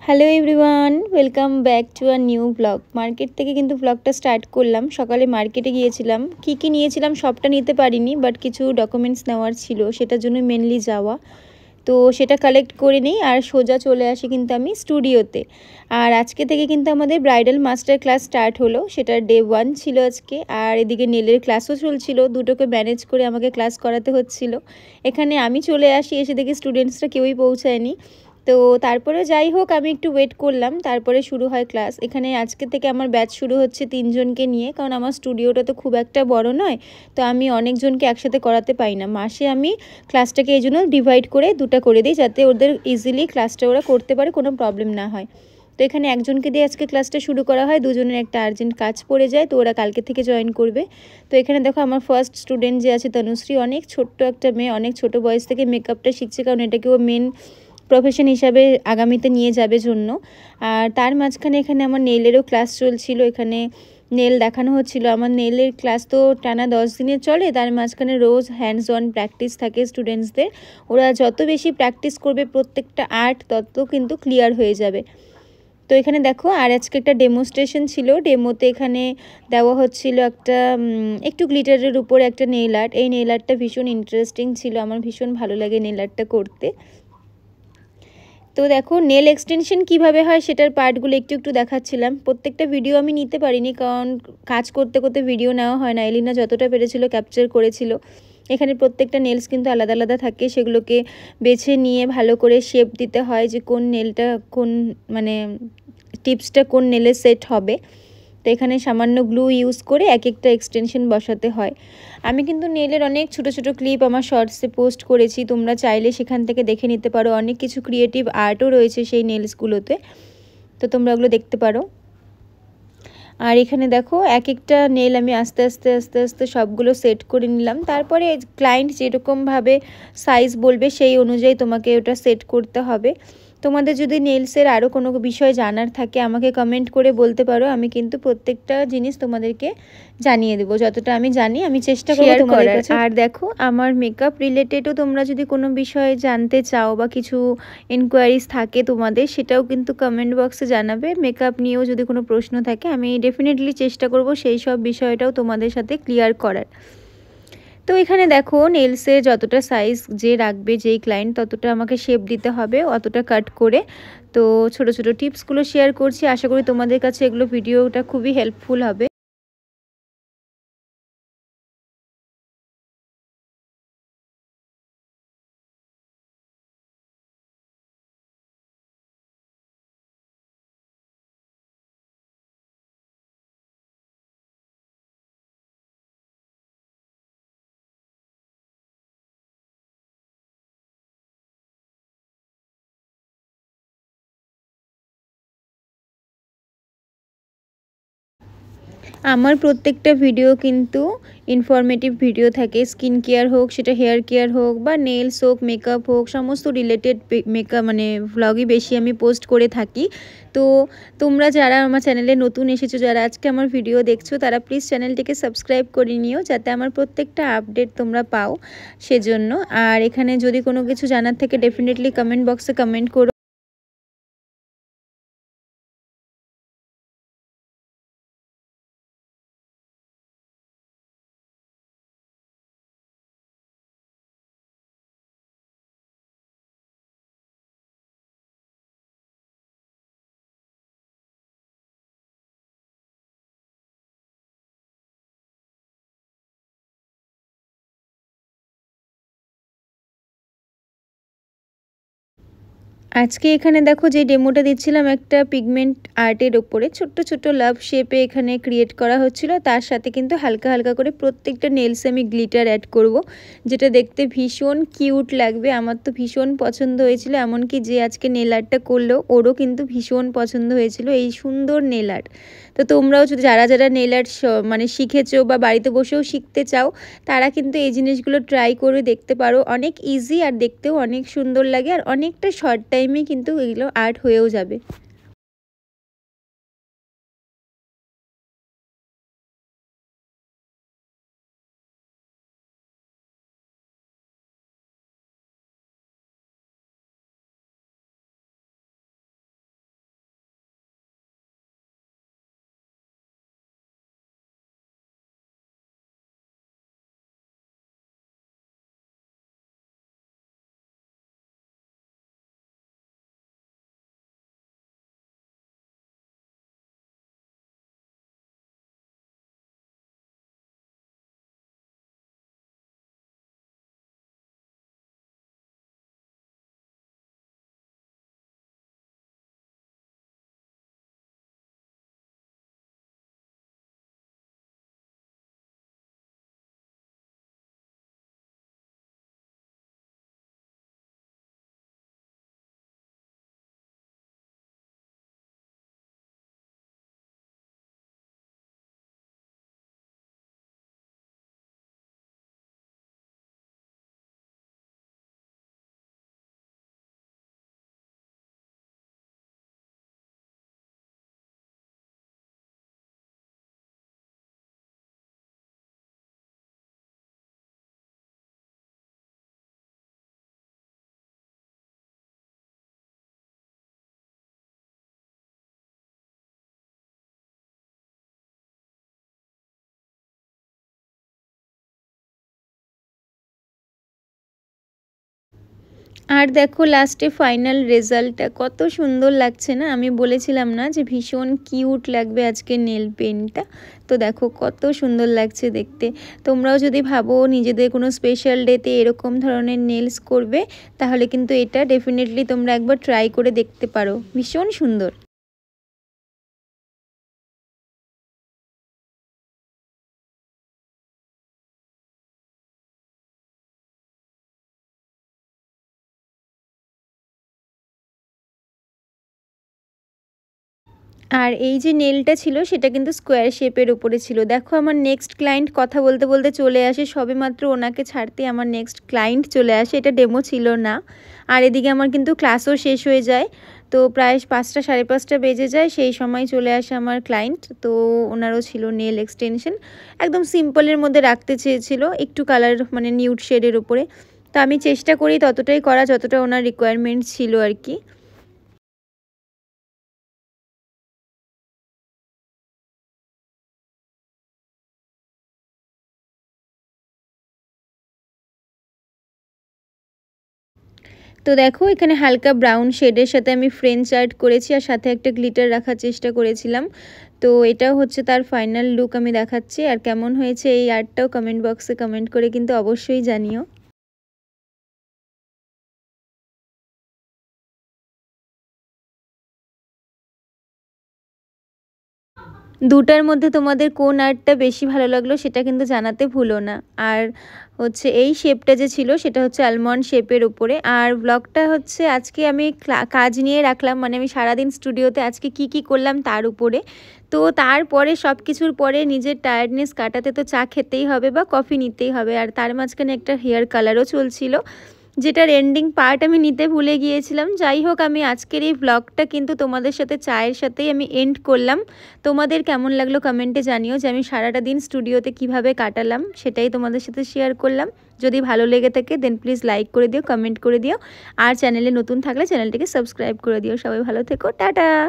Hello everyone, welcome back to a new blog. Market থেকে কিন্তু ব্লগটা স্টার্ট করলাম। সকালে মার্কেটে গিয়েছিলাম, কি নিয়েছিলাম সবটা নিতে পারিনি, বাট কিছু ডকুমেন্টস নেওয়ার ছিল, সেটার জন্য মেনলি যাওয়া। তো সেটা কালেক্ট করে নিই আর সোজা চলে আসি কিন্তু আমি স্টুডিওতে। আর আজকে থেকে কিন্তু আমাদের ব্রাইডাল মাস্টার ক্লাস স্টার্ট হলো, সেটা ডে 1 ছিল আজকে। আর এদিকে নেলের ক্লাসও চলছিল, দুটোকে ম্যানেজ করে আমাকে ক্লাস করাতে হচ্ছিল। এখানে আমি চলে আসি, এসে দেখি স্টুডেন্টসরা কেউই পৌঁছায়নি। তো তারপরে যাই হোক, আমি একটু ওয়েট করলাম, তারপরে শুরু হয় ক্লাস। এখানে আজকে থেকে আমার ব্যাচ শুরু হচ্ছে 3 জনকে নিয়ে, কারণ আমার স্টুডিওটা তো খুব একটা বড় নয়। তো আমি অনেকজনকে একসাথে করাতে পারি না। মাসে আমি ক্লাসটাকে এই জন্য ডিভাইড করে দুটো করে দিই, যাতে ওদের ইজিলি ক্লাসটা ওরা করতে পারে, কোনো প্রবলেম না হয়। তো এখানে একজনকে দিয়ে আজকে ক্লাসটা শুরু করা হয়, দুজনের একটা আর্জেন্ট কাজ পড়ে যায়, তো ওরা কালকে থেকে জয়েন করবে। তো এখানে দেখো আমার ফার্স্ট স্টুডেন্ট যে আছে তনুশ্রী, অনেক ছোট্ট একটা মেয়ে, অনেক ছোট বয়স থেকে মেকআপটা শিখছে, কারণ এটাকে ও মেন প্রফেশন হিসাবে আগামীতে নিয়ে যাবে জন্য। আর তার মাঝখানে এখানে আমার নেইলেরও ক্লাস চলছিল, এখানে নেল দেখানো হচ্ছিল। আমার নেলের ক্লাস তো টানা 10 দিনের চলে, তার মাঝখানে রোজ হ্যান্ডস অন প্র্যাকটিস থাকে স্টুডেন্টসদের। ওরা যত বেশি প্র্যাকটিস করবে প্রত্যেকটা আর্ট, তত কিন্তু ক্লিয়ার হয়ে যাবে। তো এখানে দেখো, আর আজকে একটা ডেমোস্ট্রেশন ছিল। ডেমোতে এখানে দেওয়া হচ্ছিল একটা একটু গ্লিটারের উপরে একটা নেইল আর্ট। এই নেইল আর্টটা ভীষণ ইন্টারেস্টিং ছিল, আমার ভীষণ ভালো লাগে নেইল আর্টটা করতে। তো দেখো নেল এক্সটেনশন কিভাবে হয় সেটার পার্টগুলো একটু একটু দেখাচ্ছিলাম। প্রত্যেকটা ভিডিও আমি নিতে পারিনি, কারণ কাজ করতে করতে ভিডিও নেওয়া হয় না। এলিনা যতটা পেরেছিল ক্যাপচার করেছিল। এখানে প্রত্যেকটা নেলস কিন্তু আলাদা আলাদা থাকে, সেগুলোকে বেছে নিয়ে ভালো করে শেপ দিতে হয়, যে কোন নেলটা কোন মানে টিপসটা কোন নেলে সেট হবে। তো এখানে সামান্য গ্লু ইউজ করে এক একটা এক্সটেনশন বসাতে হয়। আমি কিন্তু নেলের অনেক ছোট ছোট ক্লিপ আমার শর্টসে পোস্ট করেছি, তোমরা চাইলে সেখান থেকে দেখে নিতে পারো। অনেক কিছু ক্রিয়েটিভ আর্টও রয়েছে সেই নেলসগুলোতে, তো তোমরা ওগুলো দেখতে পারো। আর এখানে দেখো এক একটা নেল আমি আস্তে আস্তে আস্তে আস্তে সবগুলো সেট করে নিলাম। তারপরে ক্লায়েন্ট যেরকমভাবে সাইজ বলবে সেই অনুযায়ী তোমাকে ওটা সেট করতে হবে। তোমাদের যদি নেলসের আরও কোনো বিষয় জানার থাকে আমাকে কমেন্ট করে বলতে পারো, আমি কিন্তু প্রত্যেকটা জিনিস তোমাদেরকে জানিয়ে দেবো। যতটা আমি জানি আমি চেষ্টা করবো তোমাদের কাছে। আর দেখো, আমার মেকআপ রিলেটেডও তোমরা যদি কোনো বিষয়ে জানতে চাও বা কিছু ইনকোয়ারিজ থাকে তোমাদের, সেটাও কিন্তু কমেন্ট বক্সে জানাবে। মেকআপ নিয়েও যদি কোনো প্রশ্ন থাকে আমি ডেফিনেটলি চেষ্টা করব সেই সব বিষয়টাও তোমাদের সাথে ক্লিয়ার করার। তো এখানে দেখো নেলসে যতটা সাইজ যে রাখবে যেই ক্লায়েন্ট, ততটা আমাকে শেপ দিতে হবে, অতটা কাট করে। তো ছোট ছোট টিপসগুলো শেয়ার করছি, আশা করি তোমাদের কাছে এগুলো ভিডিওটা খুবই হেল্পফুল হবে। আমার প্রত্যেকটা ভিডিও কিন্তু ইনফরমেটিভ ভিডিও থাকে, স্কিন কেয়ার হোক, সেটা হেয়ার কেয়ার হোক, বা নেলস হোক, মেকআপ হোক, সমস্ত রিলেটেড মেকআপ ভ্লগই বেশি আমি পোস্ট করে থাকি। তো তোমরা যারা আমার চ্যানেলে নতুন এসেছো, যারা আজকে আমার ভিডিও দেখছো, তারা প্লিজ চ্যানেলটিকে সাবস্ক্রাইব করে নিও, যাতে আমার প্রত্যেকটা আপডেট তোমরা পাও সেজন্য। আর এখানে যদি কোনো কিছু জানার থেকে ডেফিনেটলি কমেন্ট বক্সে কমেন্ট করো। আজকে এখানে দেখো যে ডেমোটা দিচ্ছিলাম, একটা পিগমেন্ট আর্টের ওপরে ছোট্ট ছোট্ট লাভ শেপে এখানে ক্রিয়েট করা হচ্ছিল। তার সাথে কিন্তু হালকা হালকা করে প্রত্যেকটা নেলসে আমি গ্লিটার অ্যাড করব, যেটা দেখতে ভীষণ কিউট লাগবে। আমার তো ভীষণ পছন্দ হয়েছিল, এমনকি যে আজকে নেল আর্টটা করলো ওরও কিন্তু ভীষণ পছন্দ হয়েছিল এই সুন্দর নেল আর্ট। তো তোমরাও যারা যারা নেল আর্ট শিখেছো বা বাড়িতে বসেও শিখতে চাও, তারা কিন্তু এই জিনিসগুলো ট্রাই করে দেখতে পারো। অনেক ইজি আর দেখতেও অনেক সুন্দর লাগে, আর অনেকটা শর্ট টাইমে কিন্তু এগুলো আর্ট হয়েও যাবে। আর দেখো লাস্টে ফাইনাল রেজাল্টটা কত সুন্দর লাগছে না? আমি বলেছিলাম না যে ভীষণ কিউট লাগবে আজকে নেল পেন্টটা। তো দেখো কত সুন্দর লাগছে দেখতে। তোমরাও যদি ভাবো নিজেদের কোনো স্পেশাল ডেতে এরকম ধরনের নেলস করবে, তাহলে কিন্তু এটা ডেফিনেটলি তোমরা একবার ট্রাই করে দেখতে পারো, ভীষণ সুন্দর। আর এই যে নেলটা ছিল সেটা কিন্তু স্কোয়ার শেপের উপরে ছিল। দেখো আমার নেক্সট ক্লায়েন্ট কথা বলতে বলতে চলে আসে, সবেমাত্র ওনাকে ছাড়তে আমার নেক্সট ক্লায়েন্ট চলে আসে, এটা ডেমো ছিল না। আর এদিকে আমার কিন্তু ক্লাসও শেষ হয়ে যায়, তো প্রায় 5টা সাড়ে 5টা বেজে যায়, সেই সময় চলে আসে আমার ক্লায়েন্ট। তো ওনারও ছিল নেল এক্সটেনশন, একদম সিম্পলের মধ্যে রাখতে চেয়েছিল, একটু কালার মানে নিউড শেডের উপরে। তো আমি চেষ্টা করি ততটাই করা যতটা ওনার রিকোয়ারমেন্ট ছিল আর কি। তো দেখো এখানে হালকা ব্রাউন শেডের সাথে আমি ফ্রেঞ্চ আর্ট করেছি, আর সাথে একটা গ্লিটার রাখার চেষ্টা করেছিলাম। তো এটাও হচ্ছে তার ফাইনাল লুক আমি দেখাচ্ছি। আর কেমন হয়েছে এই আর্টটাও কমেন্ট বক্সে কমেন্ট করে কিন্তু অবশ্যই জানিও। দুটার মধ্যে তোমাদের কোন আর্টটা বেশি ভালো লাগলো সেটা কিন্তু জানাতে ভুলো না। আর হচ্ছে এই শেপটা যে ছিল সেটা হচ্ছে আলমন্ড শেপের উপরে। আর ব্লগটা হচ্ছে আজকে আমি কাজ নিয়ে রাখলাম, মানে আমি সারাদিন স্টুডিওতে আজকে কি কি করলাম তার উপরে। তো তারপরে সব কিছুর পরে নিজের টায়ার্ডনেস কাটাতে তো চা খেতেই হবে বা কফি নিতেই হবে। আর তার মাঝখানে একটা হেয়ার কালারও চলছিল, যেটার এন্ডিং পার্ট আমি নিতে ভুলে গিয়েছিলাম। যাই হোক, আমি আজকের এই ব্লগটা কিন্তু তোমাদের সাথে চায়ের সাথেই আমি এন্ড করলাম। তোমাদের কেমন লাগলো কমেন্টে জানিও, যে আমি সারাটা দিন স্টুডিওতে কিভাবে কাটালাম সেটাই তোমাদের সাথে শেয়ার করলাম। যদি ভালো লেগে থাকে দেন প্লিজ লাইক করে দিও, কমেন্ট করে দিও, আর চ্যানেলে নতুন থাকলে চ্যানেলটিকে সাবস্ক্রাইব করে দিও। সবাই ভালো থেকো, টাটা।